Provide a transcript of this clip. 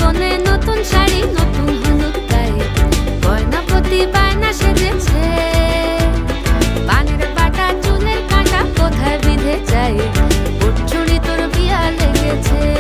কনে নতুন শাড়ি নতুন হলুদ গায়ে গয়না প্রতি বায়না সেজেছে পানের বাটা চুলের কাঁটা কোথায় বিঁধে যায় চুড়ি তোর বিয়া লেগেছে